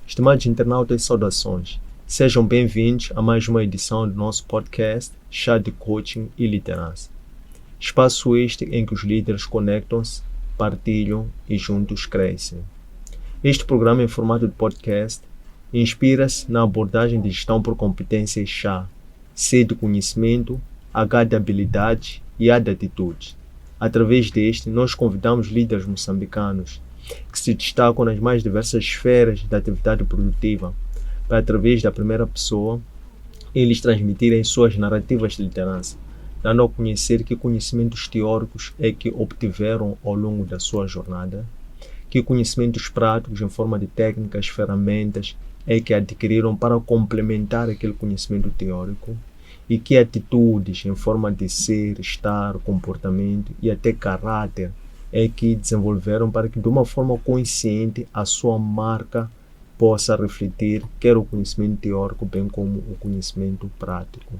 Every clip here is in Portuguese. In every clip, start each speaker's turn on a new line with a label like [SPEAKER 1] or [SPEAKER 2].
[SPEAKER 1] Estimados internautas, saudações. Sejam bem-vindos a mais uma edição do nosso podcast Chá de Coaching e Liderança. Espaço este em que os líderes conectam-se, partilham e juntos crescem. Este programa em formato de podcast inspira-se na abordagem de gestão por competências chá, C de conhecimento, H de habilidade e A de atitude. Através deste, nós convidamos líderes moçambicanos que se destacam nas mais diversas esferas da atividade produtiva, para, através da primeira pessoa, eles transmitirem suas narrativas de liderança, dando a conhecer que conhecimentos teóricos é que obtiveram ao longo da sua jornada, que conhecimentos práticos em forma de técnicas, ferramentas, é que adquiriram para complementar aquele conhecimento teórico, e que atitudes em forma de ser, estar, comportamento e até caráter é que desenvolveram para que de uma forma consciente a sua marca possa refletir quer o conhecimento teórico bem como o conhecimento prático.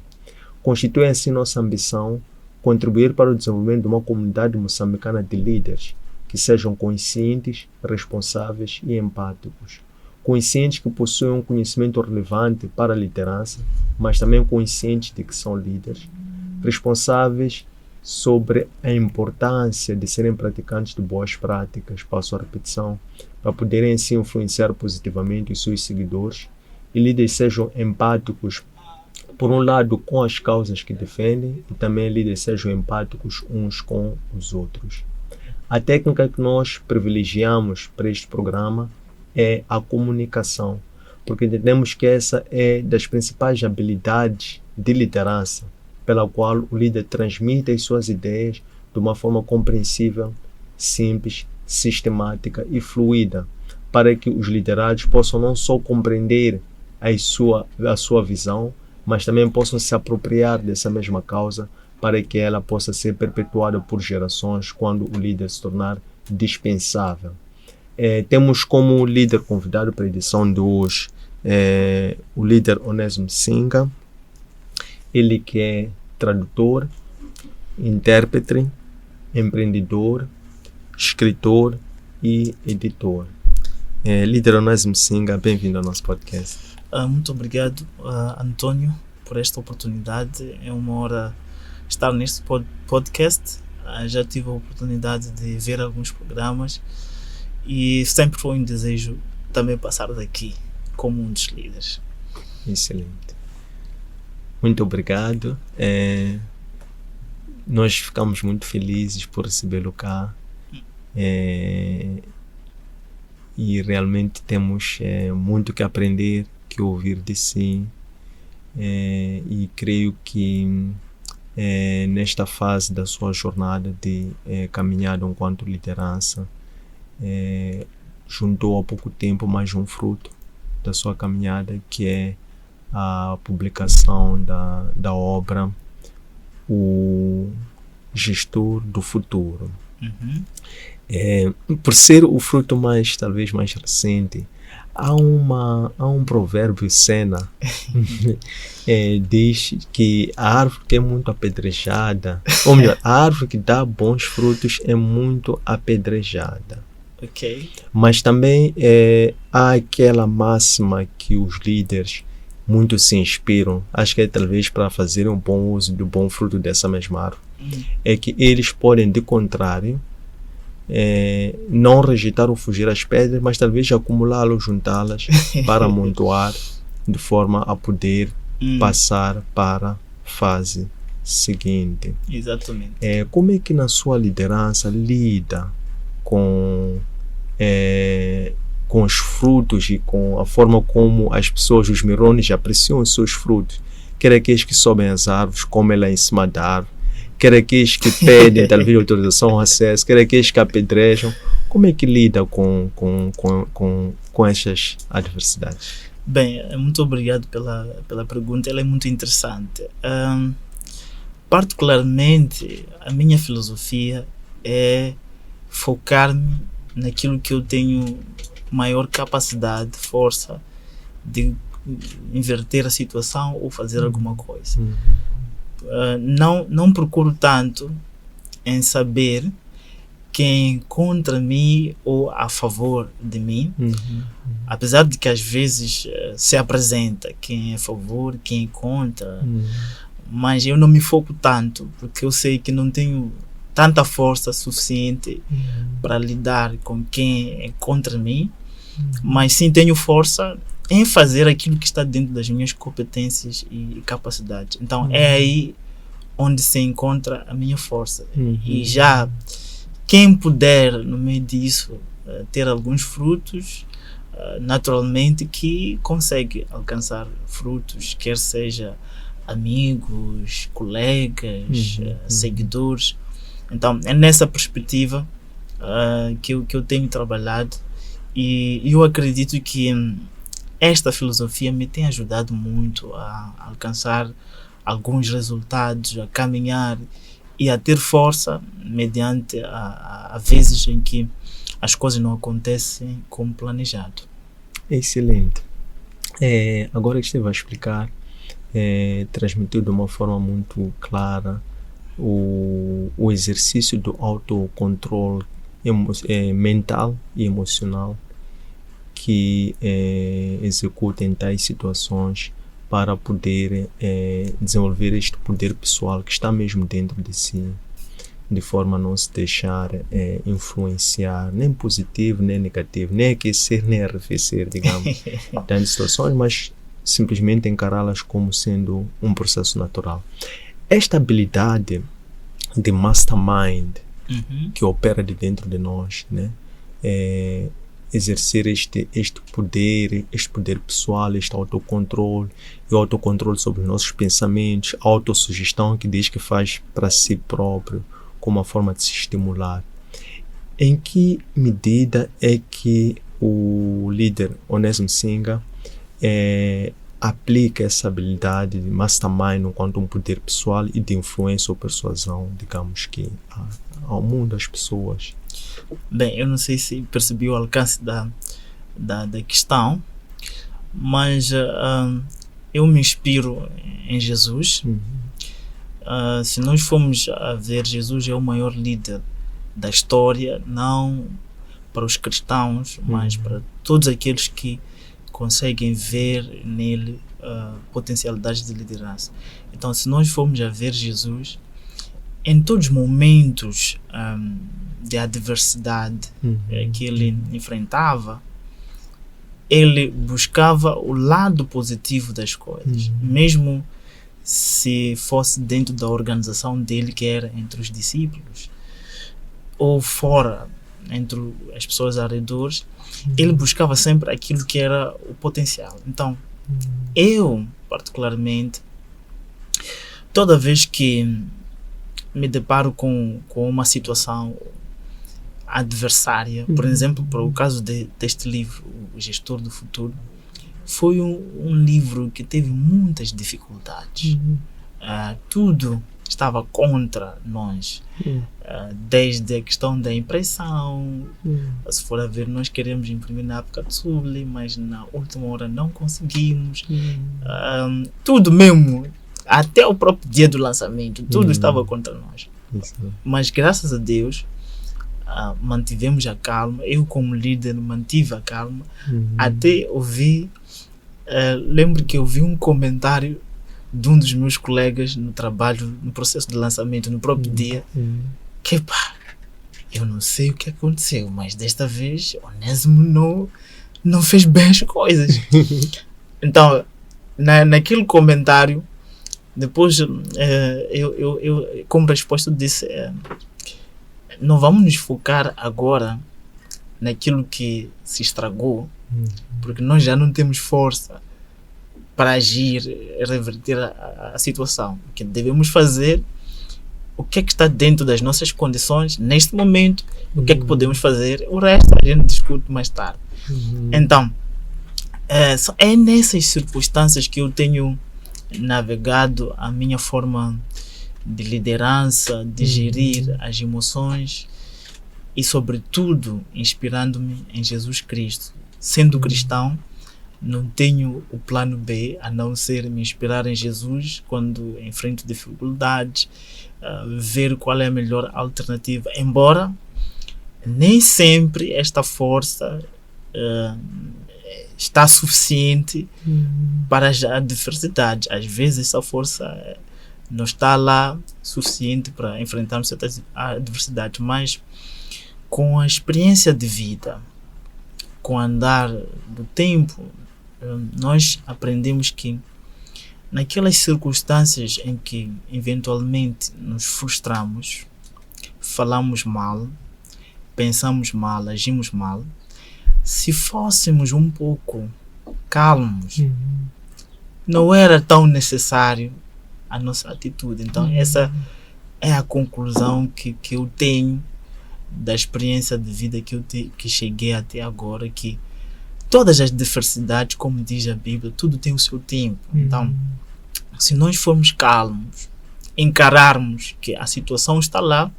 [SPEAKER 1] Constitui assim nossa ambição contribuir para o desenvolvimento de uma comunidade moçambicana de líderes que sejam conscientes, responsáveis e empáticos. Conscientes que possuem um conhecimento relevante para a liderança, mas também conscientes de que são líderes, responsáveis sobre a importância de serem praticantes de boas práticas, passo a repetição, para poderem assim influenciar positivamente os seus seguidores, e líderes sejam empáticos, por um lado, com as causas que defendem, e também líderes sejam empáticos uns com os outros. A técnica que nós privilegiamos para este programa é a comunicação, porque entendemos que essa é das principais habilidades de liderança, pela qual o líder transmite as suas ideias de uma forma compreensível, simples, sistemática e fluida, para que os liderados possam não só compreender a sua visão, mas também possam se apropriar dessa mesma causa para que ela possa ser perpetuada por gerações quando o líder se tornar dispensável. Temos como líder convidado para a edição de hoje o líder Onésimo Singa, ele que é tradutor, intérprete, empreendedor, escritor e editor. Líder Onésimo Singa, bem-vindo ao nosso podcast.
[SPEAKER 2] Muito obrigado, Antônio, por esta oportunidade. É uma honra estar neste podcast. Já tive a oportunidade de ver alguns programas e sempre foi um desejo também passar daqui como um dos líderes.
[SPEAKER 1] Excelente. Muito obrigado. Nós ficamos muito felizes por recebê-lo cá. E realmente temos muito que aprender, que ouvir de si. E creio que nesta fase da sua jornada de caminhada enquanto liderança, juntou há pouco tempo mais um fruto da sua caminhada, que é a publicação da obra O Gestor do Futuro. Por ser o fruto talvez mais recente, há um provérbio Sena diz que a árvore que é muito apedrejada, ou melhor, a árvore que dá bons frutos é muito apedrejada.
[SPEAKER 2] Ok.
[SPEAKER 1] Mas também há aquela máxima que os líderes muito se inspiram, acho que é talvez para fazerem um bom uso do bom fruto dessa mesma árvore, é que eles podem, de contrário, não rejeitar ou fugir às pedras, mas talvez acumulá-las, juntá-las para amontoar, de forma a poder passar para a fase seguinte.
[SPEAKER 2] Exatamente.
[SPEAKER 1] Como é que na sua liderança lida com os frutos e com a forma como as pessoas, os mirones, apreciam os seus frutos? Quer aqueles que sobem as árvores, comem lá em cima da árvore, quer aqueles que pedem talvez autorização ao acesso, quer aqueles que apedrejam. Como é que lida com estas adversidades?
[SPEAKER 2] Bem, muito obrigado pela pergunta, ela é muito interessante. Particularmente, a minha filosofia é focar-me naquilo que eu tenho maior capacidade, força de inverter a situação ou fazer alguma coisa. Não procuro tanto em saber quem é contra mim ou a favor de mim. Apesar de que às vezes se apresenta quem é a favor, quem é contra, mas eu não me foco tanto, porque eu sei que não tenho tanta força suficiente para lidar com quem é contra mim, mas sim tenho força em fazer aquilo que está dentro das minhas competências e capacidades. Então é aí onde se encontra a minha força. E já quem puder no meio disso ter alguns frutos, naturalmente que consegue alcançar frutos, quer seja amigos, colegas, seguidores. Então é nessa perspectiva que eu tenho trabalhado, e eu acredito que esta filosofia me tem ajudado muito a alcançar alguns resultados, a caminhar e a ter força mediante a vezes em que as coisas não acontecem como planejado.
[SPEAKER 1] Excelente. Agora que você vai explicar, transmitiu de uma forma muito clara o exercício do autocontrole mental e emocional que executa em tais situações para poder desenvolver este poder pessoal que está mesmo dentro de si, de forma a não se deixar influenciar, nem positivo, nem negativo, nem aquecer, nem arrefecer, digamos, tantas situações, mas simplesmente encará-las como sendo um processo natural. Esta habilidade de mastermind que opera de dentro de nós, né? Exercer este poder pessoal, este autocontrole, e o autocontrole sobre os nossos pensamentos, a autossugestão que diz que faz para si próprio, como uma forma de se estimular. Em que medida é que o líder Onésimo Singa aplica essa habilidade de mastermind enquanto um poder pessoal e de influência ou persuasão, digamos que, ao mundo, às pessoas?
[SPEAKER 2] Bem, eu não sei se percebi o alcance da questão, mas eu me inspiro em Jesus. Se nós formos a ver, Jesus é o maior líder da história, não para os cristãos, mas para todos aqueles que conseguem ver nele potencialidades de liderança. Então, se nós formos a ver Jesus, em todos os momentos de adversidade que ele enfrentava, ele buscava o lado positivo das coisas, mesmo se fosse dentro da organização dele, que era entre os discípulos, ou fora, entre as pessoas ao redor, ele buscava sempre aquilo que era o potencial. Então, eu, particularmente, toda vez que me deparo com uma situação adversária, por exemplo, para o caso deste livro, O Gestor do Futuro, foi um livro que teve muitas dificuldades. Tudo estava contra nós, desde a questão da impressão. Se for a ver, nós queremos imprimir na época de Sully, mas na última hora não conseguimos. Tudo mesmo, até o próprio dia do lançamento, tudo estava contra nós. Mas graças a Deus mantivemos a calma. Eu, como líder, mantive a calma até ouvir. Lembro que eu vi um comentário de um dos meus colegas no trabalho, no processo de lançamento, no próprio dia, que eu não sei o que aconteceu, mas desta vez Onésimo não fez bem as coisas. Então, naquele comentário, depois eu como resposta disse, não vamos nos focar agora naquilo que se estragou, porque nós já não temos força para agir e reverter a situação. O que devemos fazer, o que é que está dentro das nossas condições neste momento, o que é que podemos fazer, o resto a gente discute mais tarde. Então, é nessas circunstâncias que eu tenho navegado a minha forma de liderança, de gerir as emoções e, sobretudo, inspirando-me em Jesus Cristo. Sendo cristão, não tenho o plano B a não ser me inspirar em Jesus quando enfrento dificuldades, ver qual é a melhor alternativa. Embora nem sempre esta força está suficiente para as adversidades. Às vezes essa força não está lá suficiente para enfrentarmos certas adversidades, mas com a experiência de vida, com o andar do tempo, nós aprendemos que naquelas circunstâncias em que eventualmente nos frustramos, falamos mal, pensamos mal, agimos mal, se fôssemos um pouco calmos, não era tão necessário a nossa atitude. Então essa é a conclusão que eu tenho da experiência de vida que cheguei até agora, que todas as diversidades, como diz a Bíblia, tudo tem o seu tempo. Então, se nós formos calmos, encararmos que a situação está lá,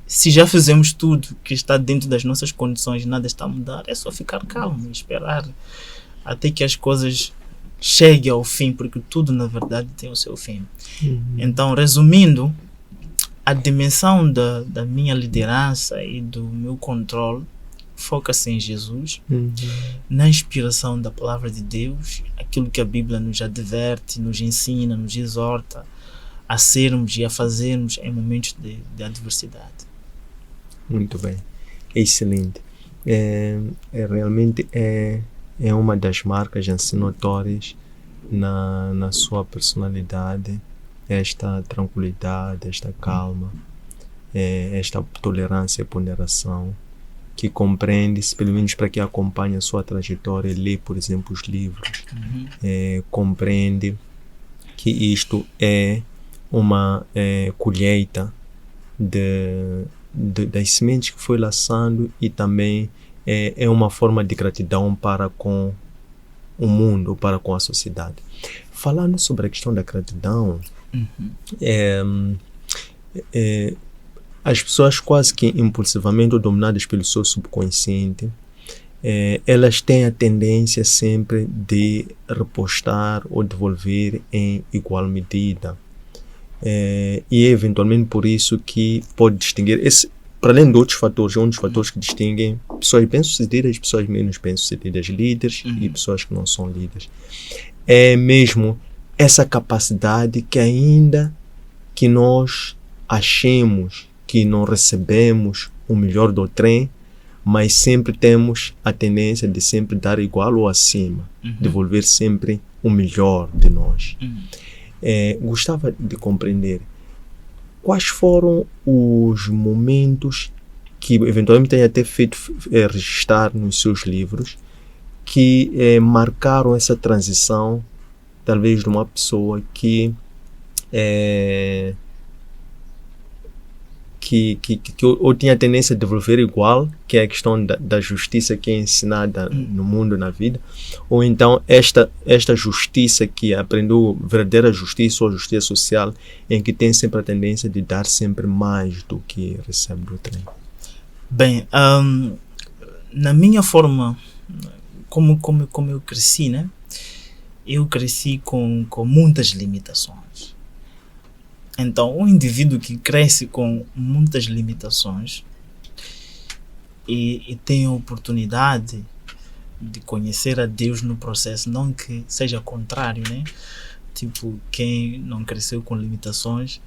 [SPEAKER 2] se já fizemos tudo que está dentro das nossas condições, nada está a mudar, é só ficar calmo e esperar até que as coisas cheguem ao fim, porque tudo na verdade tem o seu fim. Então, resumindo, a dimensão da minha liderança e do meu controle foca-se em Jesus, na inspiração da palavra de Deus, aquilo que a Bíblia nos adverte, nos ensina, nos exorta a sermos e a fazermos em momentos de adversidade.
[SPEAKER 1] Muito bem, excelente. Realmente é uma das marcas assim notórias na sua personalidade, esta tranquilidade, esta calma, esta tolerância e ponderação, que compreende-se, pelo menos para quem acompanha a sua trajetória, lê, por exemplo, os livros, compreende que isto é uma colheita das sementes que foi lançando, e também é uma forma de gratidão para com o mundo, para com a sociedade. Falando sobre a questão da gratidão, as pessoas quase que impulsivamente ou dominadas pelo seu subconsciente, elas têm a tendência sempre de repostar ou devolver em igual medida. E é eventualmente por isso que pode distinguir, para além de outros fatores, um dos fatores que distinguem pessoas bem-sucedidas, pessoas menos bem-sucedidas, líderes e pessoas que não são líderes. É mesmo essa capacidade que ainda que nós achemos que não recebemos o melhor do trem, mas sempre temos a tendência de sempre dar igual ou acima, devolver sempre o melhor de nós. Gostava de compreender quais foram os momentos que eventualmente tenha até feito registrar nos seus livros, que marcaram essa transição, talvez de uma pessoa que ou tinha a tendência de devolver igual, que é a questão da justiça que é ensinada no mundo, na vida, ou então esta justiça que aprendeu, verdadeira justiça ou justiça social, em que tem sempre a tendência de dar sempre mais do que recebe do trem.
[SPEAKER 2] Bem, na minha forma, como eu cresci, né? Eu cresci com muitas limitações. Então, um indivíduo que cresce com muitas limitações e tem a oportunidade de conhecer a Deus no processo, não que seja contrário, né? Tipo, quem não cresceu com limitações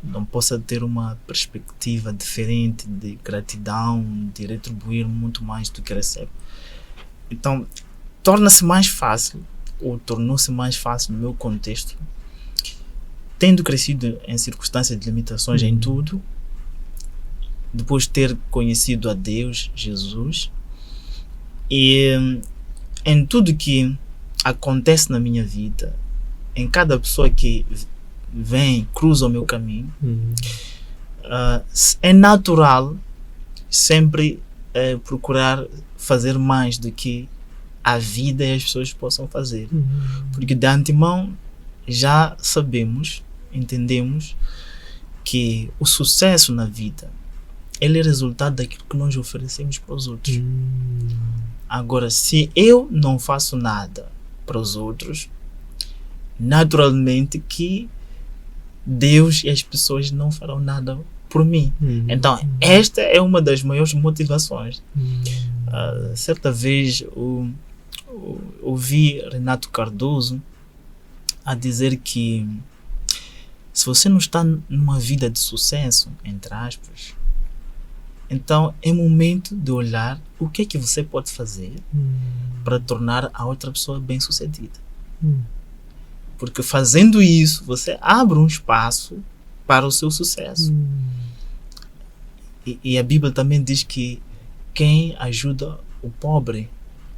[SPEAKER 2] não possa ter uma perspectiva diferente de gratidão, de retribuir muito mais do que recebe. Então, torna-se mais fácil, ou tornou-se mais fácil no meu contexto, tendo crescido em circunstâncias de limitações em tudo, depois de ter conhecido a Deus, Jesus, e em tudo que acontece na minha vida, em cada pessoa que vem, cruza o meu caminho, é natural sempre procurar fazer mais do que a vida e as pessoas possam fazer, porque de antemão já sabemos, entendemos que o sucesso na vida, ele é resultado daquilo que nós oferecemos para os outros. Agora, se eu não faço nada para os outros, naturalmente que Deus e as pessoas não farão nada por mim. Então, esta é uma das maiores motivações. Certa vez ouvi Renato Cardoso a dizer que se você não está numa vida de sucesso, entre aspas, então é momento de olhar o que é que você pode fazer para tornar a outra pessoa bem-sucedida. Porque fazendo isso, você abre um espaço para o seu sucesso. E a Bíblia também diz que quem ajuda o pobre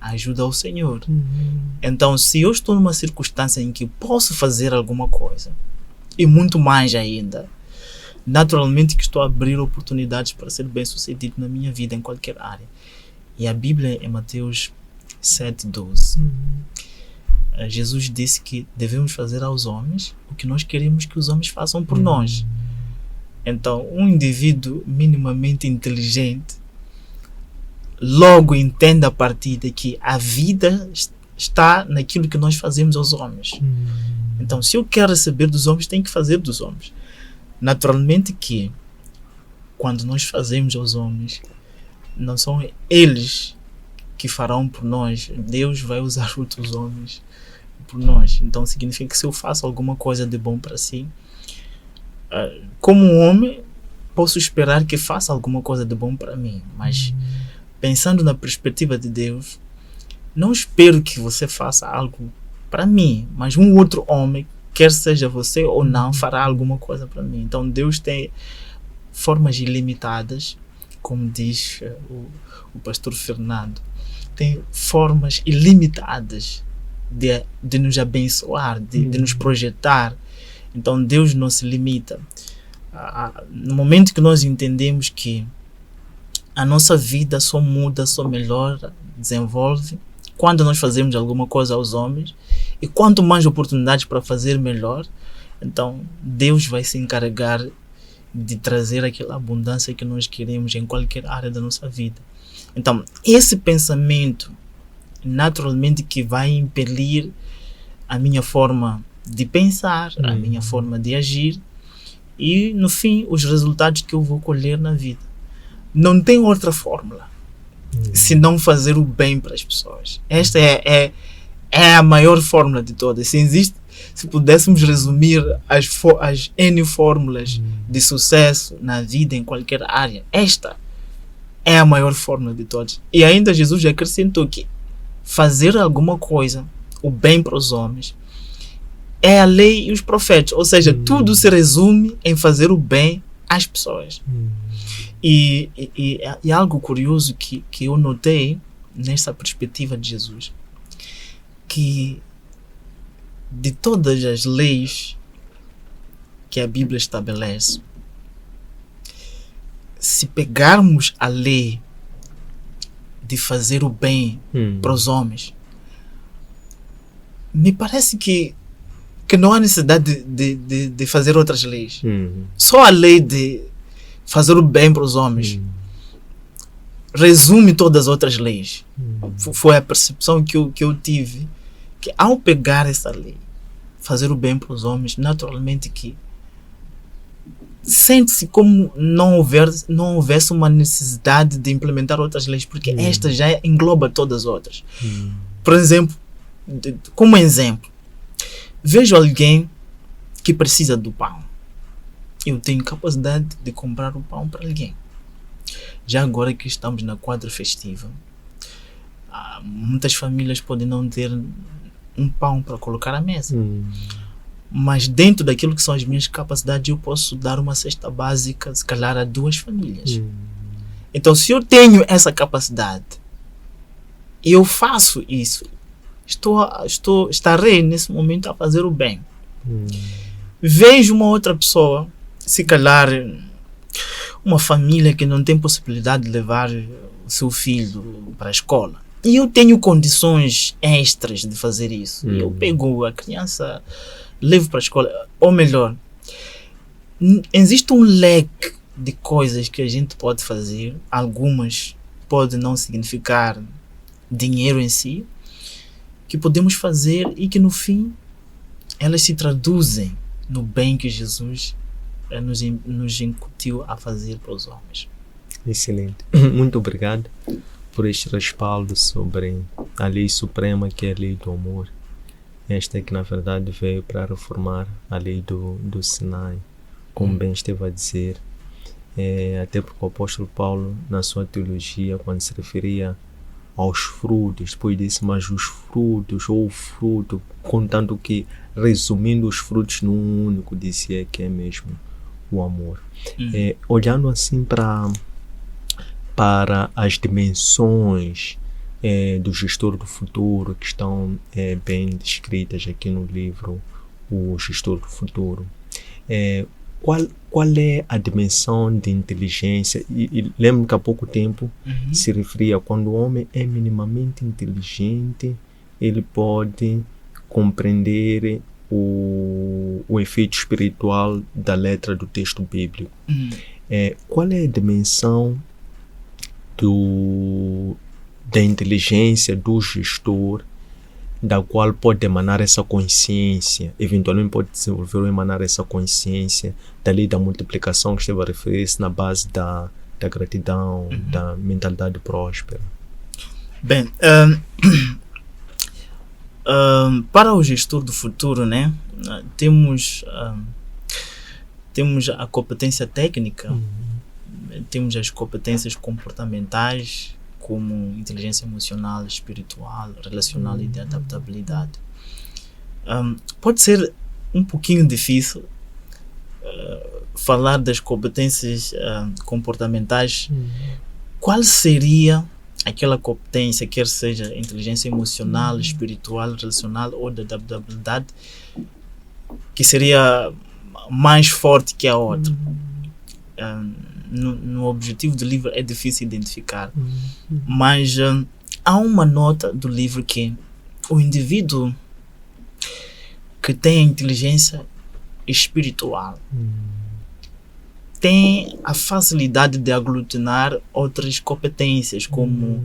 [SPEAKER 2] ajuda o Senhor. Então, se eu estou numa circunstância em que posso fazer alguma coisa, e muito mais ainda, naturalmente que estou a abrir oportunidades para ser bem-sucedido na minha vida, em qualquer área. E a Bíblia, em Mateus 7:12, Jesus disse que devemos fazer aos homens o que nós queremos que os homens façam por nós. Então, um indivíduo minimamente inteligente logo entende a partir de que a vida está naquilo que nós fazemos aos homens. Então, se eu quero receber dos homens, tenho que fazer dos homens. Naturalmente que, quando nós fazemos aos homens, não são eles que farão por nós. Deus vai usar outros homens por nós. Então, significa que se eu faço alguma coisa de bom para si, como um homem, posso esperar que faça alguma coisa de bom para mim. Mas, pensando na perspectiva de Deus, não espero que você faça algo para mim, mas um outro homem, quer seja você ou não, fará alguma coisa para mim. Então Deus tem formas ilimitadas, como diz o pastor Fernando, tem formas ilimitadas de nos abençoar, de nos projetar. Então Deus não se limita. No momento que nós entendemos que a nossa vida só muda, só melhora, desenvolve, quando nós fazemos alguma coisa aos homens, e quanto mais oportunidades para fazer melhor, então Deus vai se encarregar de trazer aquela abundância que nós queremos em qualquer área da nossa vida. Então, esse pensamento, naturalmente, que vai impelir a minha forma de pensar, a minha forma de agir, e no fim, os resultados que eu vou colher na vida. Não tem outra fórmula se não fazer o bem para as pessoas. Esta é a maior fórmula de todas. Se pudéssemos resumir as N fórmulas de sucesso na vida, em qualquer área, esta é a maior fórmula de todas. E ainda Jesus acrescentou que fazer alguma coisa, o bem para os homens, é a lei e os profetas. Ou seja, tudo se resume em fazer o bem às pessoas. E algo curioso que eu notei nessa perspectiva de Jesus, que de todas as leis que a Bíblia estabelece, se pegarmos a lei de fazer o bem para os homens, me parece que não há necessidade de fazer outras leis. Só a lei de fazer o bem para os homens resume todas as outras leis. Foi a percepção que eu tive, que ao pegar essa lei, fazer o bem para os homens, naturalmente que sente-se como não houvesse uma necessidade de implementar outras leis, porque esta já engloba todas as outras. Por exemplo, como exemplo, vejo alguém que precisa do pão. Eu tenho capacidade de comprar o pão para alguém. Já agora que estamos na quadra festiva, muitas famílias podem não ter um pão para colocar à mesa. Mas dentro daquilo que são as minhas capacidades, eu posso dar uma cesta básica, se calhar, a 2 famílias. Então, se eu tenho essa capacidade e eu faço isso, estarei nesse momento a fazer o bem. Vejo uma outra pessoa, se calhar uma família que não tem possibilidade de levar o seu filho para a escola, e eu tenho condições extras de fazer isso. Eu pego a criança, levo para a escola, ou melhor, existe um leque de coisas que a gente pode fazer. Algumas podem não significar dinheiro em si, que podemos fazer e que no fim elas se traduzem no bem que Jesus nos incutiu a fazer para os homens.
[SPEAKER 1] Excelente. Muito obrigado por este respaldo sobre a lei suprema, que é a lei do amor. Esta é que, na verdade, veio para reformar a lei do Sinai, como bem esteve a dizer. Até porque o apóstolo Paulo, na sua teologia, quando se referia aos frutos, depois disse, mas os frutos, ou o fruto, contanto que, resumindo os frutos num único, dizia que é mesmo o amor. Olhando assim para as dimensões do gestor do futuro, que estão bem descritas aqui no livro O Gestor do Futuro, qual é a dimensão de inteligência? E lembro que há pouco tempo se referia, quando o homem é minimamente inteligente, ele pode compreender o efeito espiritual da letra do texto bíblico. Qual é a dimensão da inteligência do gestor, da qual pode emanar essa consciência, eventualmente pode desenvolver ou emanar essa consciência da lei da multiplicação, que esteve a referir-se na base da gratidão, da mentalidade próspera?
[SPEAKER 2] Bem, para o gestor do futuro, né, temos a competência técnica, temos as competências comportamentais, como inteligência emocional, espiritual, relacional e de adaptabilidade. Pode ser um pouquinho difícil falar das competências comportamentais. Qual seria aquela competência, quer seja inteligência emocional, espiritual, relacional ou de adaptabilidade, que seria mais forte que a outra? No objetivo do livro é difícil identificar, mas há uma nota do livro que o indivíduo que tem a inteligência espiritual tem a facilidade de aglutinar outras competências, como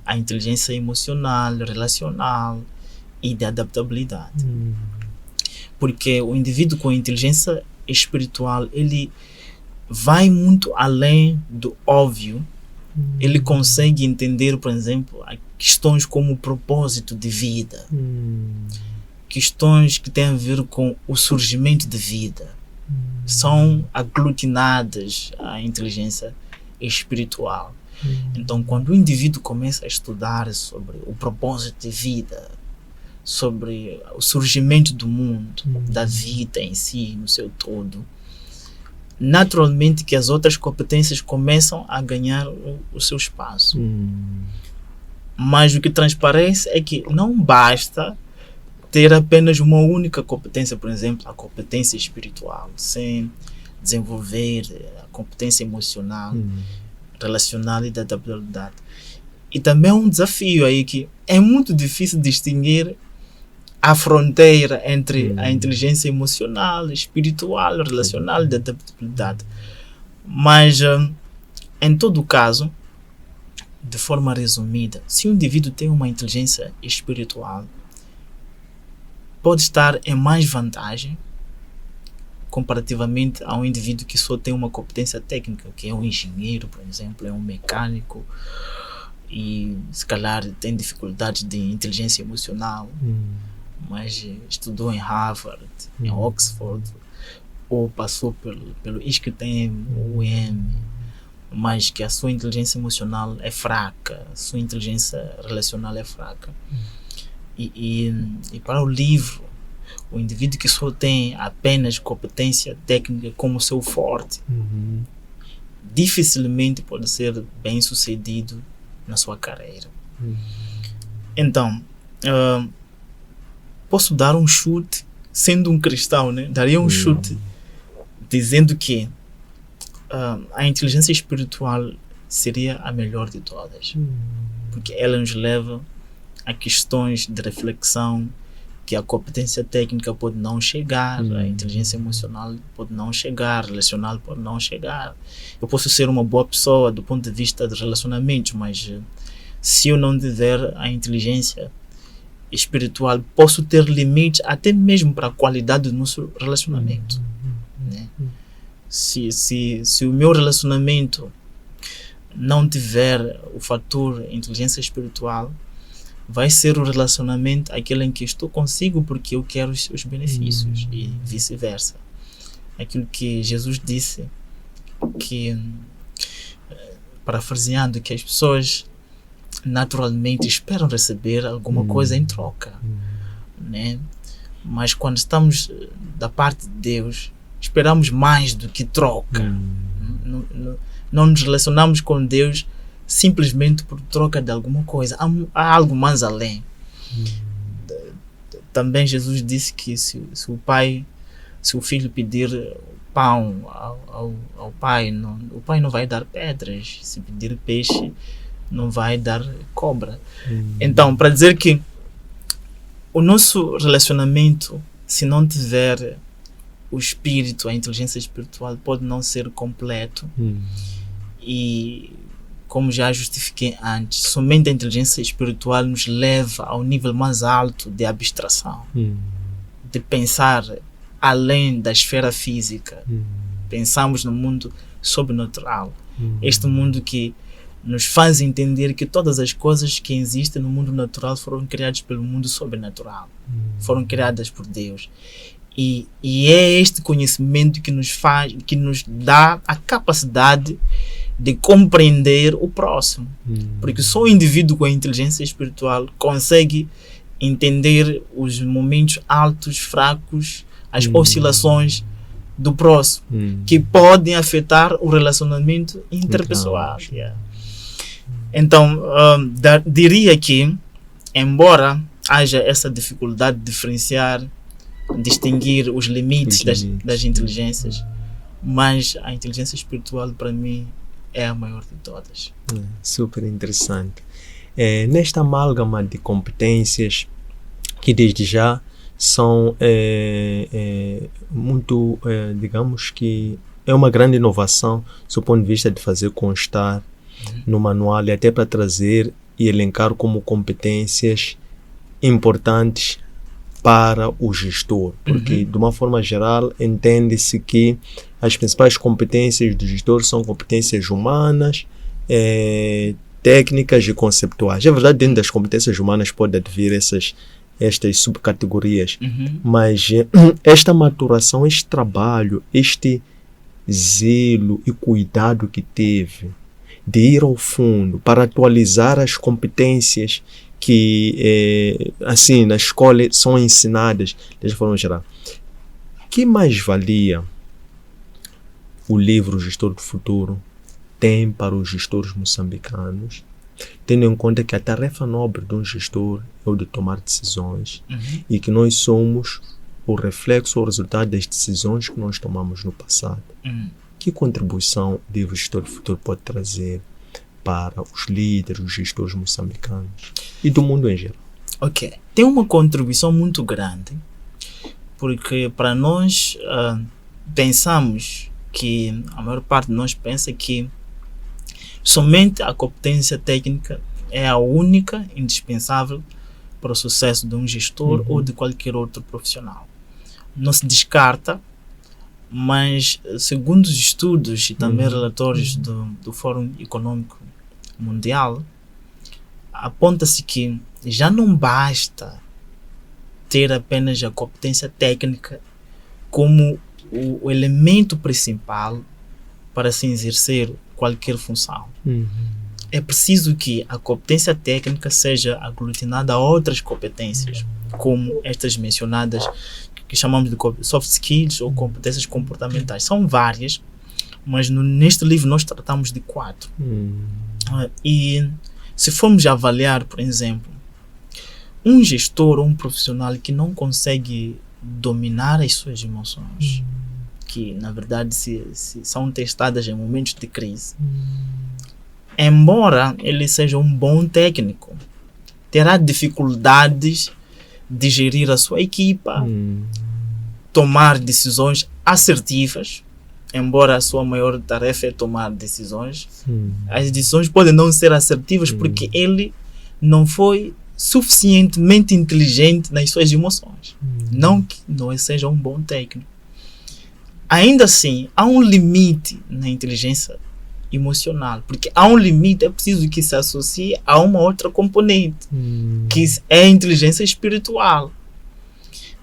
[SPEAKER 2] a inteligência emocional, relacional e de adaptabilidade. Porque o indivíduo com a inteligência espiritual, ele vai muito além do óbvio. Ele consegue entender, por exemplo, questões como o propósito de vida, questões que têm a ver com o surgimento de vida, são aglutinadas à inteligência espiritual. Então, quando o indivíduo começa a estudar sobre o propósito de vida, sobre o surgimento do mundo, da vida em si, no seu todo, naturalmente que as outras competências começam a ganhar o seu espaço. Mas o que transparece é que não basta ter apenas uma única competência, por exemplo, a competência espiritual, sem desenvolver a competência emocional, relacional e da adaptabilidade. E também é um desafio aí que é muito difícil distinguir a fronteira entre a inteligência emocional, espiritual, relacional e de adaptabilidade. Mas, em todo caso, de forma resumida, se o indivíduo tem uma inteligência espiritual, pode estar em mais vantagem comparativamente a um indivíduo que só tem uma competência técnica, que é um engenheiro, por exemplo, é um mecânico, e se calhar tem dificuldades de inteligência emocional, mas estudou em Harvard, em Oxford, ou passou pelo ISCTEM, UEM, mas que a sua inteligência emocional é fraca, a sua inteligência relacional é fraca. E para o livro, o indivíduo que só tem apenas competência técnica como seu forte, dificilmente pode ser bem sucedido na sua carreira. Então, posso dar um chute, sendo um cristão, né? Daria um chute dizendo que a inteligência espiritual seria a melhor de todas, porque ela nos leva a questões de reflexão que a competência técnica pode não chegar, a inteligência emocional pode não chegar, relacional pode não chegar. Eu posso ser uma boa pessoa do ponto de vista de relacionamentos, mas se eu não tiver a inteligência espiritual, posso ter limites até mesmo para a qualidade do nosso relacionamento, né? Se o meu relacionamento não tiver o fator inteligência espiritual, vai ser o relacionamento aquele em que estou consigo porque eu quero os seus benefícios e vice-versa. Aquilo que Jesus disse, que, parafraseando, que as pessoas naturalmente esperam receber alguma coisa em troca, né? Mas quando estamos da parte de Deus, esperamos mais do que troca. Não nos relacionamos com Deus simplesmente por troca de alguma coisa. Há algo mais além. Também Jesus disse que se o filho pedir pão ao pai, o pai não vai dar pedras. Se pedir peixe, não vai dar cobra. Então, para dizer que o nosso relacionamento, se não tiver o espírito, a inteligência espiritual, pode não ser completo. E, como já justifiquei antes, somente a inteligência espiritual nos leva ao nível mais alto de abstração, de pensar além da esfera física. Pensamos no mundo sobrenatural, este mundo que nos faz entender que todas as coisas que existem no mundo natural foram criadas pelo mundo sobrenatural, foram criadas por Deus. E é este conhecimento que nos dá a capacidade de compreender o próximo. Porque só o indivíduo com a inteligência espiritual consegue entender os momentos altos, fracos, as oscilações do próximo, que podem afetar o relacionamento interpessoal. Então, diria que, embora haja essa dificuldade de diferenciar, distinguir os limites das inteligências, mas a inteligência espiritual, para mim, é a maior de todas.
[SPEAKER 1] Super interessante. Nesta amálgama de competências que desde já são muito, digamos que é uma grande inovação do ponto de vista de fazer constar no manual e até para trazer e elencar como competências importantes para o gestor, porque de uma forma geral entende-se que as principais competências do gestor são competências humanas, técnicas e conceptuais. É verdade, dentro das competências humanas pode advir estas subcategorias, mas esta maturação, este trabalho, este zelo e cuidado que teve de ir ao fundo para atualizar as competências que assim na escola são ensinadas de forma geral. Que mais-valia o livro Gestor do Futuro tem para os gestores moçambicanos, tendo em conta que a tarefa nobre de um gestor é o de tomar decisões e que nós somos o reflexo ou o resultado das decisões que nós tomamos no passado? Que contribuição o livro Gestor do Futuro pode trazer para os líderes, os gestores moçambicanos e do mundo em geral?
[SPEAKER 2] Ok, tem uma contribuição muito grande, porque para nós pensamos que, a maior parte de nós pensa que somente a competência técnica é a única indispensável para o sucesso de um gestor ou de qualquer outro profissional. Não se descarta, mas segundo os estudos e também relatórios do Fórum Econômico Mundial, aponta-se que já não basta ter apenas a competência técnica como o elemento principal para se exercer qualquer função. É preciso que a competência técnica seja aglutinada a outras competências, como estas mencionadas, que chamamos de soft skills ou competências comportamentais. São várias, mas neste livro nós tratamos de 4. E se formos avaliar, por exemplo, um gestor ou um profissional que não consegue dominar as suas emoções, que na verdade se são testadas em momentos de crise, embora ele seja um bom técnico, terá dificuldades de gerir a sua equipa, tomar decisões assertivas, embora a sua maior tarefa é tomar decisões. As decisões podem não ser assertivas porque ele não foi suficientemente inteligente nas suas emoções. Não que não seja um bom técnico. ainda assim, há um limite na inteligência emocional, porque há um limite, é preciso que se associe a uma outra componente, que é a inteligência espiritual.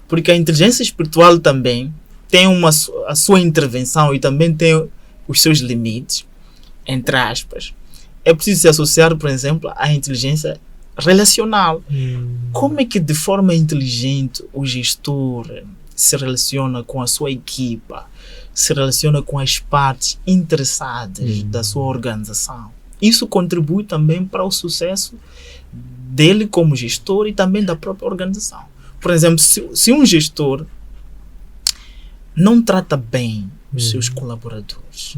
[SPEAKER 2] Porque a inteligência espiritual também tem a sua intervenção e também tem os seus limites, entre aspas. É preciso se associar, por exemplo, à inteligência relacional. Como é que de forma inteligente o gestor se relaciona com a sua equipa, se relaciona com as partes interessadas da sua organização? Isso contribui também para o sucesso dele como gestor e também da própria organização. Por exemplo, se um gestor não trata bem os seus colaboradores,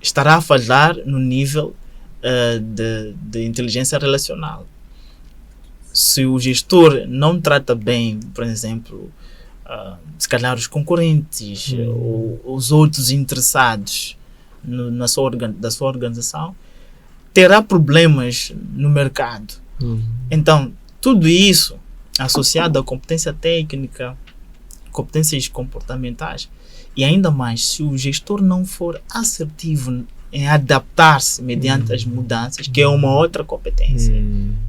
[SPEAKER 2] estará a falhar no nível de inteligência relacional. Se o gestor não trata bem, por exemplo, se calhar os concorrentes ou os outros interessados da sua organização, terá problemas no mercado. Então, tudo isso associado à competência técnica, competências comportamentais, e ainda mais, se o gestor não for assertivo em adaptar-se mediante as mudanças, que é uma outra competência,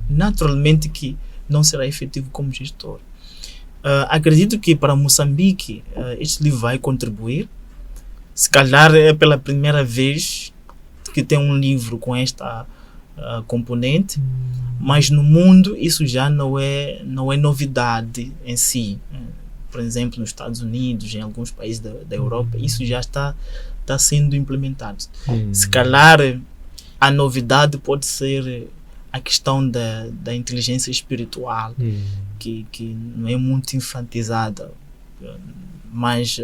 [SPEAKER 2] naturalmente que não será efetivo como gestor. Acredito que para Moçambique este livro vai contribuir. Se calhar é pela primeira vez que tem um livro com esta componente, mas no mundo isso já não é novidade em si. Por exemplo, nos Estados Unidos, em alguns países da Europa, isso já está sendo implementado. Se calhar a novidade pode ser a questão da inteligência espiritual, que não é muito enfatizada, mas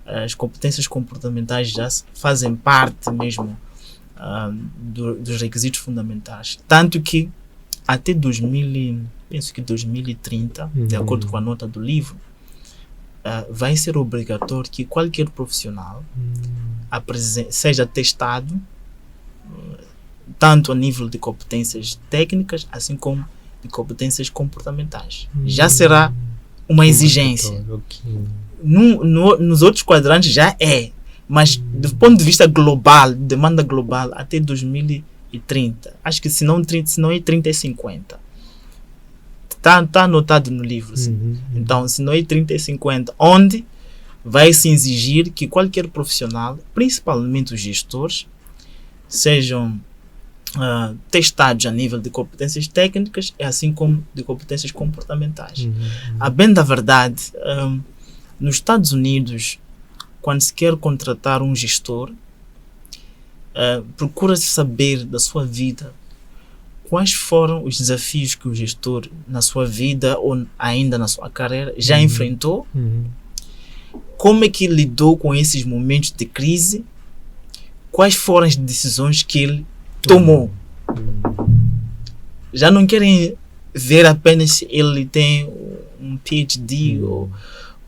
[SPEAKER 2] as competências comportamentais já fazem parte mesmo dos requisitos fundamentais. Tanto que até 2030, de acordo com a nota do livro, vai ser obrigatório que qualquer profissional seja testado tanto a nível de competências técnicas assim como de competências comportamentais. Já será uma exigência. Nos outros quadrantes já é, mas do ponto de vista global, demanda global, até 2030, acho que se não é 30 é 50. Está anotado no livro. Então, se não é 30 e 50, onde vai se exigir que qualquer profissional, principalmente os gestores, sejam testados a nível de competências técnicas e assim como de competências comportamentais. A bem da verdade, nos Estados Unidos, quando se quer contratar um gestor, procura-se saber da sua vida quais foram os desafios que o gestor na sua vida ou ainda na sua carreira já enfrentou, como é que lidou com esses momentos de crise, quais foram as decisões que ele tomou. Já não querem ver apenas se ele tem um PhD ou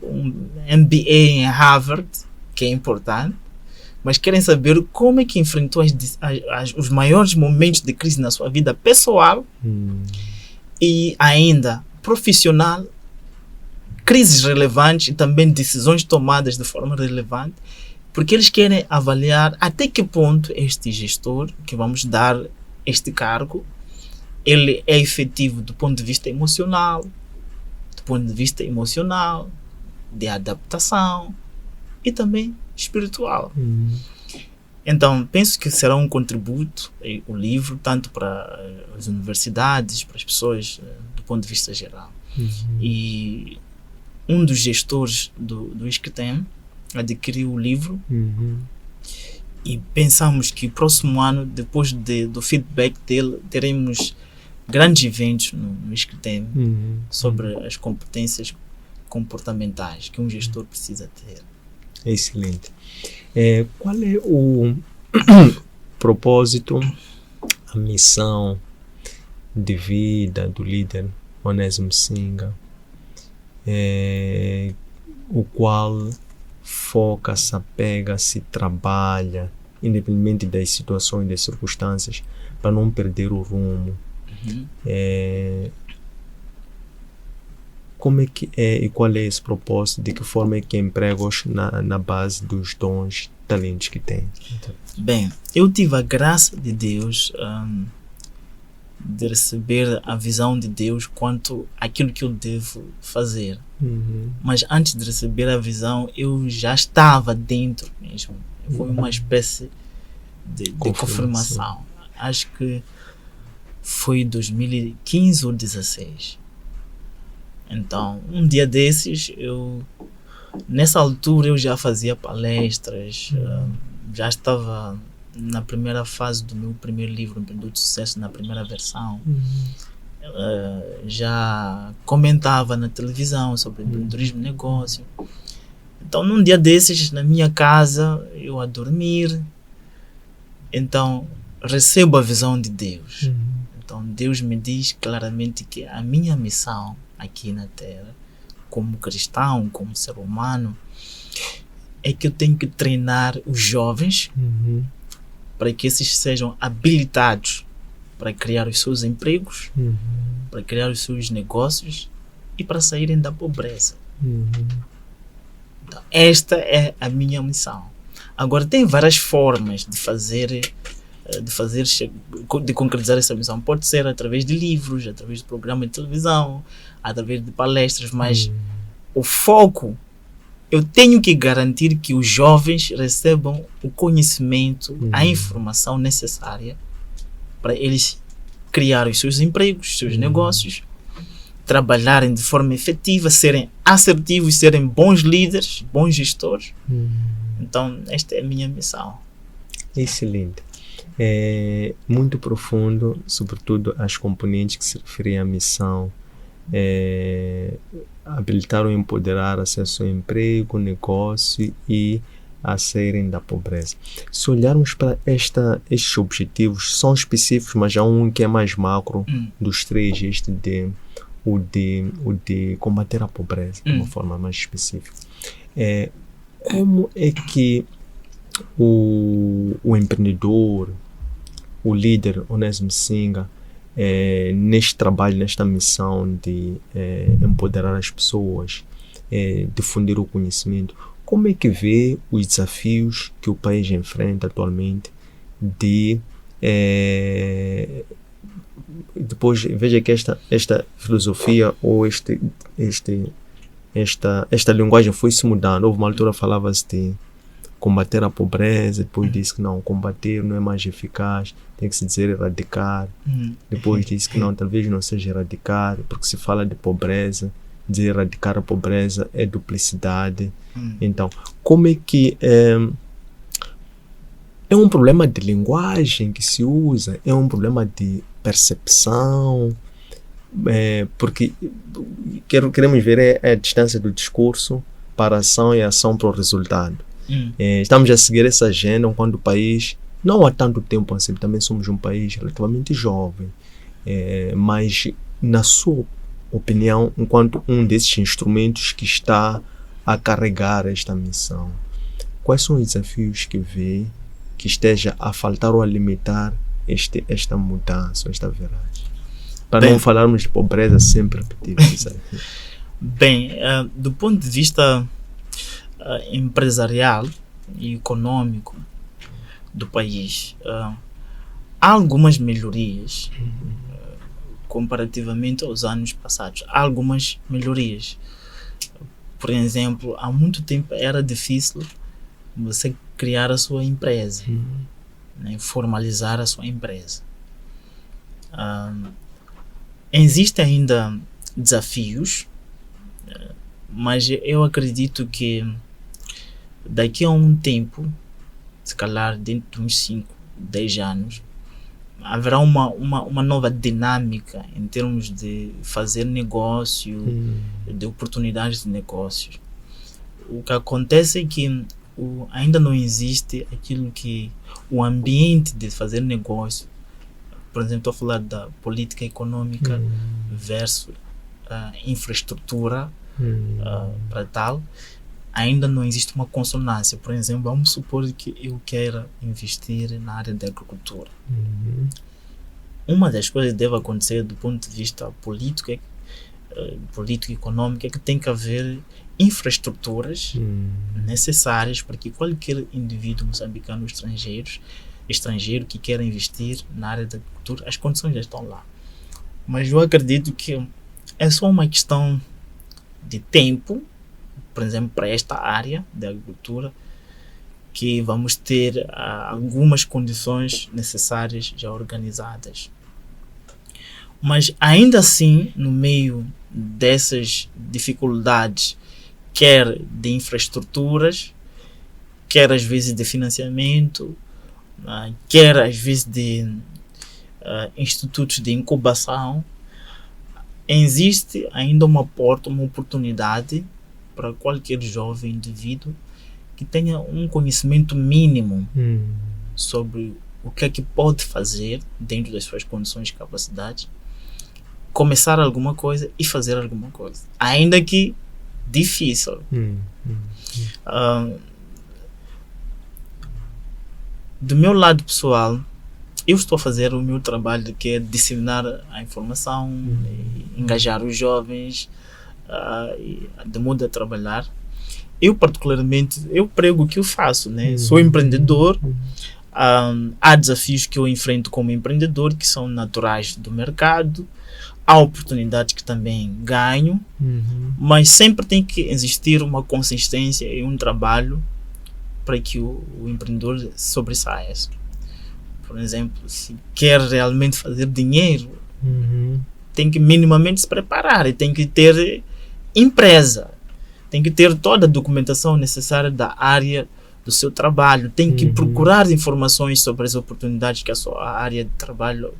[SPEAKER 2] um MBA em Harvard, que é importante, mas querem saber como é que enfrentou os maiores momentos de crise na sua vida pessoal e ainda profissional, crises relevantes e também decisões tomadas de forma relevante, porque eles querem avaliar até que ponto este gestor, que vamos dar este cargo, ele é efetivo do ponto de vista emocional, de adaptação e também espiritual. Então, penso que será um contributo o livro, tanto para as universidades, para as pessoas, do ponto de vista geral. E um dos gestores do ISCTEM adquiriu o livro e pensamos que próximo ano, depois do feedback dele, teremos grandes eventos no ISCTEM sobre as competências comportamentais que um gestor precisa ter.
[SPEAKER 1] Excelente. Qual é o propósito, a missão de vida do líder Onésimo Singa, o qual foca, se apega, se trabalha, independente das situações e das circunstâncias, para não perder o rumo? como é que é e qual é esse propósito? De que forma é que empregos na base dos dons, talentos que tem?
[SPEAKER 2] Bem, eu tive a graça de Deus de receber a visão de Deus quanto àquilo que eu devo fazer. Mas antes de receber a visão, eu já estava dentro mesmo. Foi uma espécie de confirmação. Acho que foi 2015 ou 2016. Então, um dia desses, nessa altura eu já fazia palestras, já estava na primeira fase do meu primeiro livro, Empreendedor de Sucesso, na primeira versão. Já comentava na televisão sobre empreendedorismo e negócio. Então, num dia desses, na minha casa, eu a dormir, então recebo a visão de Deus. Então, Deus me diz claramente que a minha missão aqui na Terra, como cristão, como ser humano, é que eu tenho que treinar os jovens para que esses sejam habilitados para criar os seus empregos, para criar os seus negócios e para saírem da pobreza. Então, esta é a minha missão. Agora, tem várias formas de concretizar essa missão. Pode ser através de livros, através de programas de televisão, através de palestras, mas o foco, eu tenho que garantir que os jovens recebam o conhecimento, a informação necessária para eles criarem os seus empregos, os seus negócios, trabalharem de forma efetiva, serem assertivos, serem bons líderes, bons gestores. Então, esta é a minha missão.
[SPEAKER 1] Excelente. É muito profundo, sobretudo as componentes que se referem à missão. Habilitar ou empoderar acesso ao emprego, negócio e a saírem da pobreza. Se olharmos para estes objetivos, são específicos, mas há um que é mais macro dos três, o de combater a pobreza de uma forma mais específica. Como é que o empreendedor, o líder Onésimo Singa, neste trabalho, nesta missão de empoderar as pessoas, difundir o conhecimento, como é que vê os desafios que o país enfrenta atualmente depois, veja que esta filosofia ou esta linguagem foi se mudando. Houve uma altura falava-se de combater a pobreza, depois disse que não, combater não é mais eficaz, tem que se dizer erradicar. Depois disse que não, talvez não seja erradicar, porque se fala de pobreza, dizer erradicar a pobreza é duplicidade. Então, como é que é um problema de linguagem que se usa, é um problema de percepção, porque queremos ver a distância do discurso para a ação e a ação para o resultado. Estamos a seguir essa agenda enquanto o país, não há tanto tempo assim, também somos um país relativamente jovem, mas na sua opinião, enquanto um desses instrumentos que está a carregar esta missão, quais são os desafios que vê que esteja a faltar ou a limitar esta mudança, esta viragem? Para não falarmos de pobreza sempre repetida.
[SPEAKER 2] Bem, do ponto de vista empresarial e econômico do país, há algumas melhorias comparativamente aos anos passados. Há algumas melhorias. Por exemplo, há muito tempo era difícil você criar a sua empresa, né, formalizar a sua empresa. Existem ainda desafios, mas eu acredito que daqui a um tempo, se calhar dentro de uns 5, 10 anos, haverá uma nova dinâmica em termos de fazer negócio, de oportunidades de negócios. O que acontece é que ainda não existe aquilo que o ambiente de fazer negócio. Por exemplo, estou a falar da política econômica versus infraestrutura para tal. Ainda não existe uma consonância. Por exemplo, vamos supor que eu queira investir na área da agricultura. Uma das coisas que deve acontecer do ponto de vista político é política e econômica é que tem que haver infraestruturas necessárias para que qualquer indivíduo moçambicano estrangeiro que queira investir na área da agricultura, as condições já estão lá. Mas eu acredito que é só uma questão de tempo, por exemplo, para esta área da agricultura, que vamos ter algumas condições necessárias já organizadas. Mas ainda assim, no meio dessas dificuldades, quer de infraestruturas, quer às vezes de financiamento, quer às vezes de institutos de incubação, existe ainda uma porta, uma oportunidade para qualquer jovem indivíduo que tenha um conhecimento mínimo sobre o que é que pode fazer dentro das suas condições e capacidades, começar alguma coisa e fazer alguma coisa, ainda que difícil. Do meu lado pessoal, eu estou a fazer o meu trabalho, que é disseminar a informação, engajar os jovens, de modo a trabalhar. Eu particularmente, eu prego o que eu faço, né? Sou empreendedor, há desafios que eu enfrento como empreendedor que são naturais do mercado, há oportunidades que também ganho, mas sempre tem que existir uma consistência e um trabalho para que o empreendedor sobressaia. Por exemplo, se quer realmente fazer dinheiro, tem que minimamente se preparar e tem que ter empresa, tem que ter toda a documentação necessária da área do seu trabalho, tem que procurar informações sobre as oportunidades que a sua área de trabalho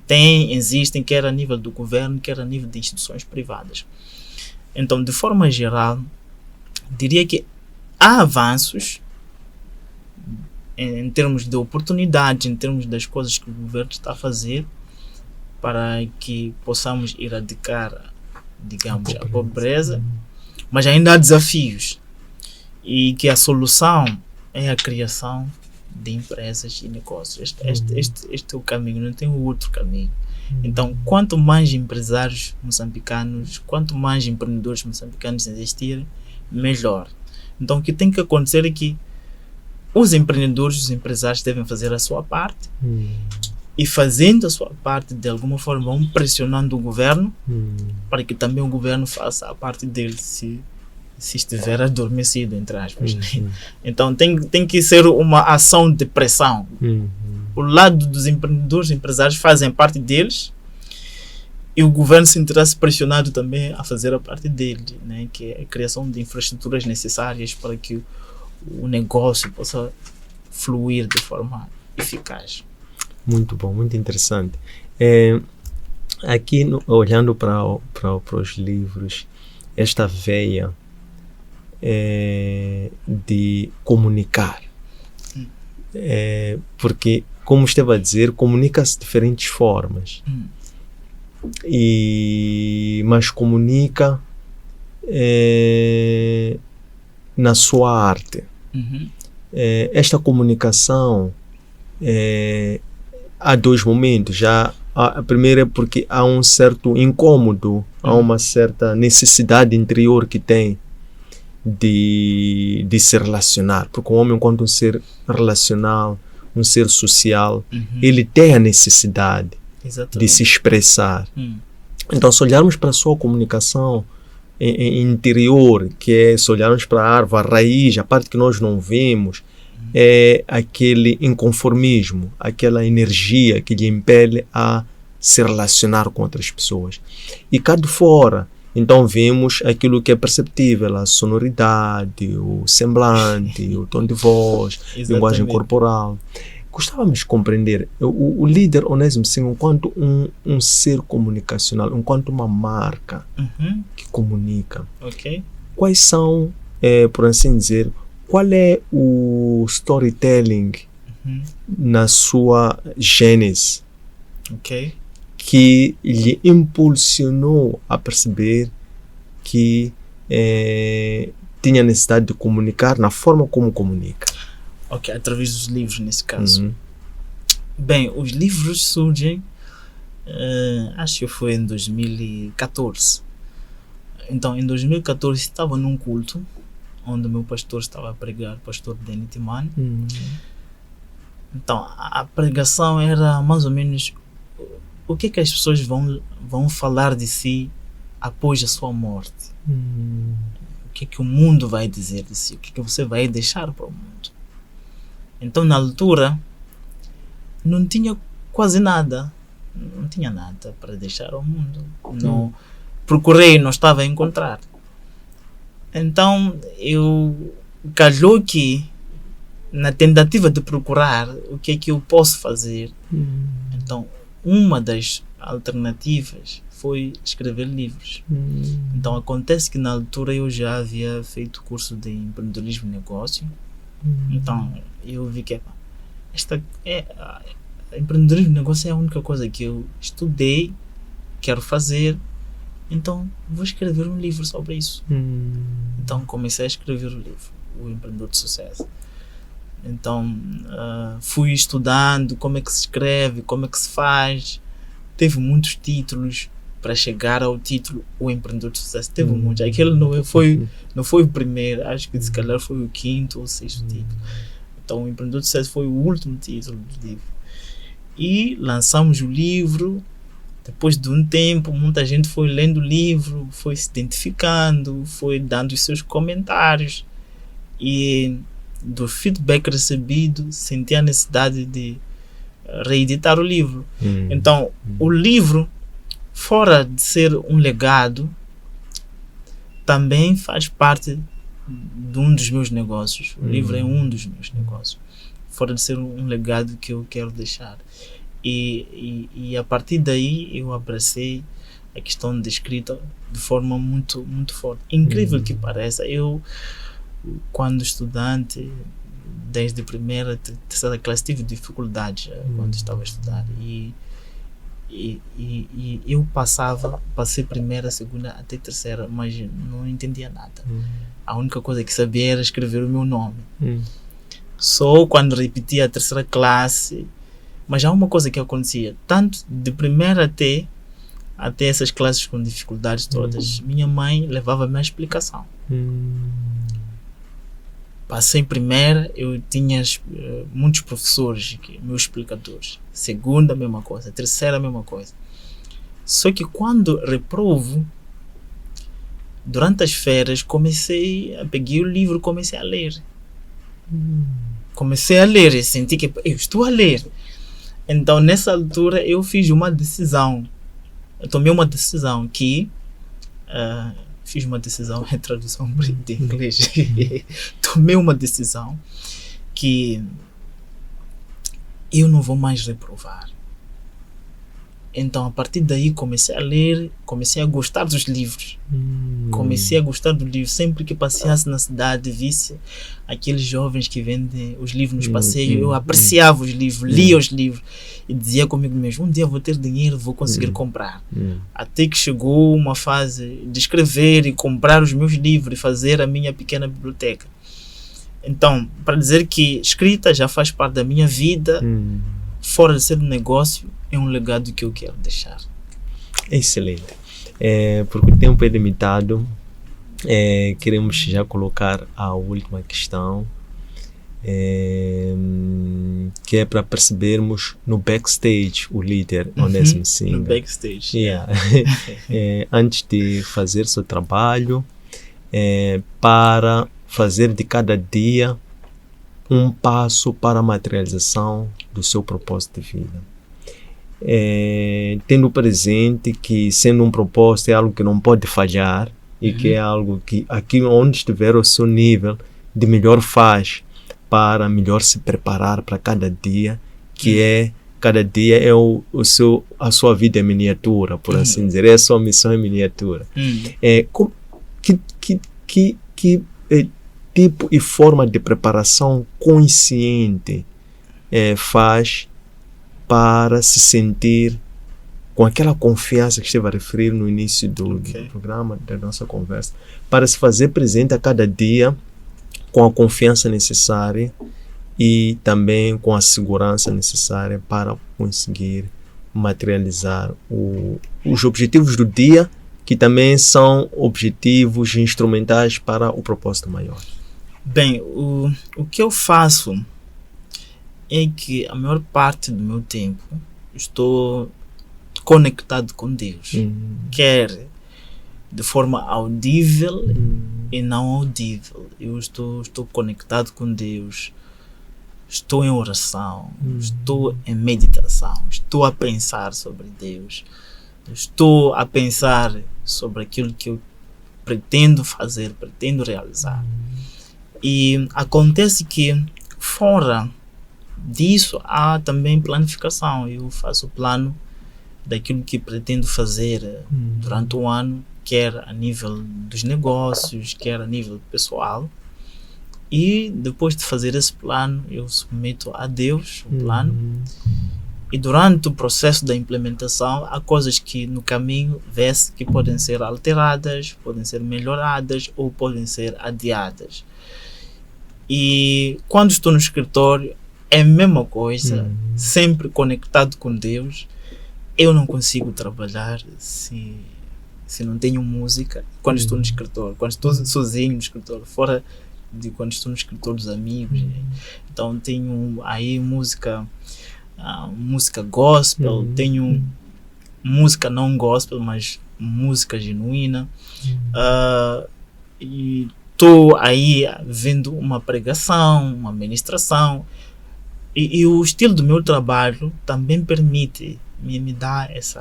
[SPEAKER 2] existem, quer a nível do governo, quer a nível de instituições privadas. Então, de forma geral, diria que há avanços em termos de oportunidades, em termos das coisas que o governo está a fazer para que possamos erradicar, digamos, a pobreza, mas ainda há desafios e que a solução é a criação de empresas e negócios. Este é o caminho, não tem outro caminho. Então, quanto mais empresários moçambicanos, quanto mais empreendedores moçambicanos existirem, melhor. Então, o que tem que acontecer é que os empreendedores, os empresários devem fazer a sua parte e, fazendo a sua parte, de alguma forma vão pressionando o governo para que também o governo faça a parte dele, se estiver adormecido, entre aspas. Então tem que ser uma ação de pressão. O lado dos empreendedores, empresários fazem parte deles e o governo se interessa pressionado também a fazer a parte dele, né? Que é a criação de infraestruturas necessárias para que o negócio possa fluir de forma eficaz.
[SPEAKER 1] Muito bom, muito interessante. Aqui, olhando para os livros, esta veia de comunicar, porque, como esteve a dizer, comunica-se de diferentes formas, mas comunica na sua arte. Esta comunicação, há dois momentos. A primeira é porque há um certo incômodo, há uma certa necessidade interior que tem de se relacionar, porque o homem, enquanto um ser relacional, um ser social, ele tem a necessidade de se expressar. Então, se olharmos para a sua comunicação interior, que é, se olharmos para a árvore, a raiz, a parte que nós não vemos, é aquele inconformismo, aquela energia que lhe impele a se relacionar com outras pessoas. E cá de fora, então, vemos aquilo que é perceptível, a sonoridade, o semblante, o tom de voz, linguagem corporal. Gostávamos de compreender o líder Onésimo Singo enquanto um ser comunicacional, enquanto uma marca que comunica. Quais são, por assim dizer, qual é o storytelling na sua gênese que lhe impulsionou a perceber que tinha necessidade de comunicar na forma como comunica?
[SPEAKER 2] Através dos livros, nesse caso. Bem, os livros surgem Acho que foi em 2014. Então, em 2014 estava num culto onde o meu pastor estava a pregar, o pastor Danny Timani. Então, a pregação era mais ou menos o que é que as pessoas vão falar de si após a sua morte. O que é que o mundo vai dizer de si, o que é que você vai deixar para o mundo. Então, na altura, não tinha quase nada, não tinha nada para deixar ao mundo. Não procurei, não estava a encontrar. Então, calhou que na tentativa de procurar o que é que eu posso fazer, então uma das alternativas foi escrever livros. Então acontece que na altura eu já havia feito curso de empreendedorismo e negócio. Então eu vi que empreendedorismo e negócio é a única coisa que eu estudei, quero fazer, então vou escrever um livro sobre isso. Então comecei a escrever o livro, O Empreendedor de Sucesso. Então fui estudando como é que se escreve, como é que se faz. Teve muitos títulos para chegar ao título O Empreendedor de Sucesso. Teve muitos. Aquele não foi o primeiro, acho que se calhar foi o quinto ou sexto título. Então O Empreendedor de Sucesso foi o último título do livro. E lançamos o livro. Depois de um tempo, muita gente foi lendo o livro, foi se identificando, foi dando os seus comentários. E do feedback recebido, senti a necessidade de reeditar o livro. Então, o livro, fora de ser um legado, também faz parte de um dos meus negócios. O livro é um dos meus negócios. Fora de ser um legado que eu quero deixar. E a partir daí eu abracei a questão da escrita de forma muito, muito forte. Incrível que pareça, eu, quando estudante, desde a primeira, terceira classe, tive dificuldades quando estava a estudar. E eu passei primeira, segunda até terceira, mas não entendia nada. A única coisa que sabia era escrever o meu nome. Só quando repetia a terceira classe. Mas há uma coisa que acontecia, tanto de primeira até essas classes com dificuldades todas, minha mãe levava-me a explicação. Passei primeira, eu tinha muitos professores, meus explicadores. Segunda, a mesma coisa. Terceira, a mesma coisa. Só que quando reprovo, durante as férias, peguei o livro, comecei a ler. Comecei a ler e senti que eu estou a ler. Então, nessa altura, eu fiz uma decisão. Eu tomei uma decisão que... fiz uma decisão em tradução de inglês. Tomei uma decisão que eu não vou mais reprovar. Então, a partir daí, comecei a ler, comecei a gostar dos livros. Comecei a gostar do livro. Sempre que passeasse na cidade, visse aqueles jovens que vendem os livros nos passeios, eu apreciava os livros, lia os livros e dizia comigo mesmo, um dia vou ter dinheiro, vou conseguir comprar. Até que chegou uma fase de escrever e comprar os meus livros e fazer a minha pequena biblioteca. Então, para dizer que escrita já faz parte da minha vida, fora de ser um negócio, é um legado que eu quero deixar.
[SPEAKER 1] Excelente. Porque o tempo é limitado, queremos já colocar a última questão, que é para percebermos no backstage o líder Onésimo Singa.
[SPEAKER 2] No backstage.
[SPEAKER 1] Antes de fazer seu trabalho, para fazer de cada dia um passo para a materialização do seu propósito de vida. Tendo presente que sendo um propósito é algo que não pode falhar e que é algo que aqui onde estiver o seu nível de melhor faz para melhor se preparar para cada dia, que cada dia é a sua vida em miniatura, por assim dizer, é a sua missão em miniatura. Que tipo e forma de preparação consciente faz para se sentir com aquela confiança que esteve a referir no início do programa, da nossa conversa, para se fazer presente a cada dia com a confiança necessária e também com a segurança necessária para conseguir materializar os objetivos do dia, que também são objetivos instrumentais para o propósito maior?
[SPEAKER 2] Bem, o que eu faço é que a maior parte do meu tempo estou conectado com Deus, quer de forma audível e não audível. Eu estou conectado com Deus, estou em oração, estou em meditação, estou a pensar sobre Deus, estou a pensar sobre aquilo que eu pretendo fazer, pretendo realizar. E acontece que fora disso há também planificação. Eu faço o plano daquilo que pretendo fazer durante o ano, quer a nível dos negócios, quer a nível pessoal. E depois de fazer esse plano, eu submeto a Deus o plano. E durante o processo da implementação, há coisas que no caminho vê-se que podem ser alteradas, podem ser melhoradas ou podem ser adiadas. E quando estou no escritório, é a mesma coisa, sempre conectado com Deus. Eu não consigo trabalhar se não tenho música. Quando estou no escritório, quando estou sozinho no escritório, fora de quando estou no escritório dos amigos. Então tenho aí música gospel, tenho música não gospel, mas música genuína. E estou aí vendo uma pregação, uma ministração. E o estilo do meu trabalho também permite me dar esse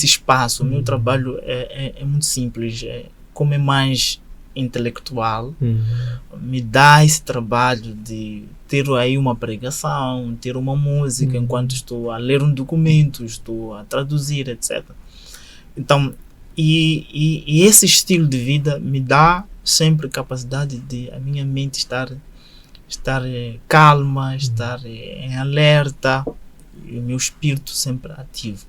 [SPEAKER 2] espaço. O meu trabalho é muito simples, como é mais intelectual, me dá esse trabalho de ter aí uma pregação, ter uma música enquanto estou a ler um documento, estou a traduzir, etc. Então, e esse estilo de vida me dá sempre capacidade de a minha mente estar calma, estar em alerta, e o meu espírito sempre ativo.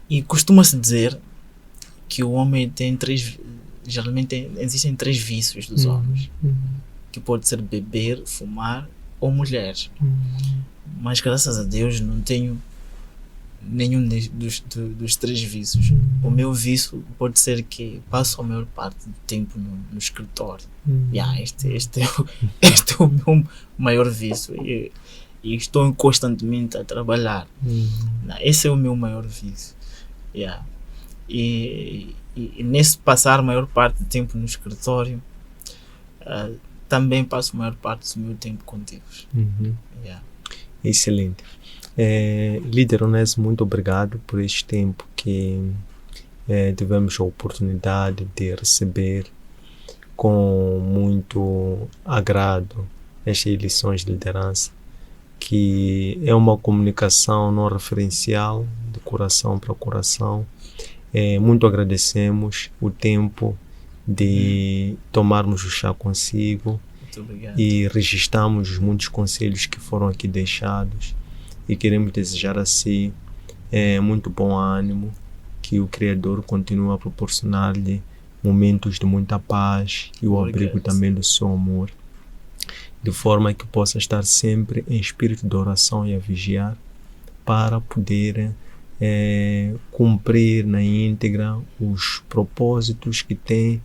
[SPEAKER 2] E costuma-se dizer que o homem geralmente existem 3 vícios dos homens, que pode ser beber, fumar ou mulher. Mas graças a Deus não tenho nenhum dos 3 vícios. O meu vício pode ser que passo a maior parte do tempo no escritório. Este é o meu maior vício. E estou constantemente a trabalhar. Esse é o meu maior vício. E nesse passar a maior parte do tempo no escritório, também passo a maior parte do meu tempo com Deus.
[SPEAKER 1] Excelente. Líder Onésimo, muito obrigado por este tempo que tivemos a oportunidade de receber com muito agrado estas lições de liderança, que é uma comunicação não referencial, de coração para coração. Muito agradecemos o tempo de tomarmos o chá consigo e registramos os muitos conselhos que foram aqui deixados, e queremos desejar a si muito bom ânimo, que o Criador continue a proporcionar-lhe momentos de muita paz e o abrigo também do seu amor, de forma que possa estar sempre em espírito de oração e a vigiar, para poder cumprir na íntegra os propósitos que tem,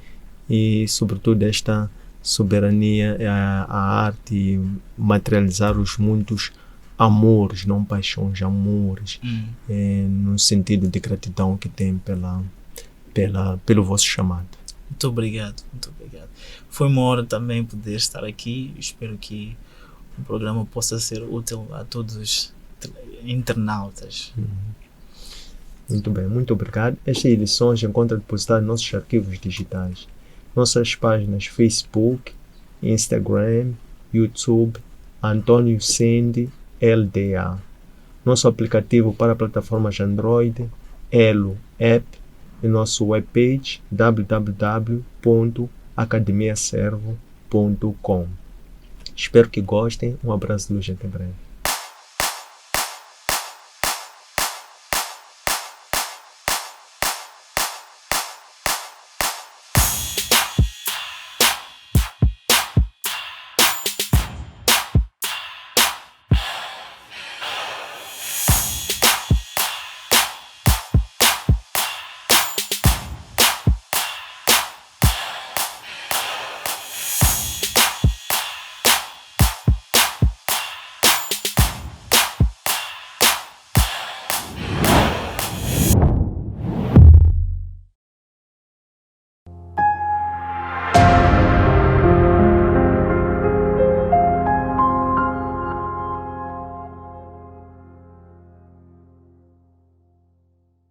[SPEAKER 1] e sobretudo esta soberania, a arte, e materializar os muitos amores, não paixões, amores, no sentido de gratidão que tem pelo vosso chamado.
[SPEAKER 2] Muito obrigado. Foi uma honra também poder estar aqui. Espero que o programa possa ser útil a todos os internautas.
[SPEAKER 1] Muito bem, muito obrigado. Estas edições encontram depositadas em nossos arquivos digitais, nossas páginas Facebook, Instagram, YouTube, Antônio Sende LDA, nosso aplicativo para plataformas Android, Elo App, e nosso webpage www.academiaservo.com. Espero que gostem. Um abraço de luz, até breve.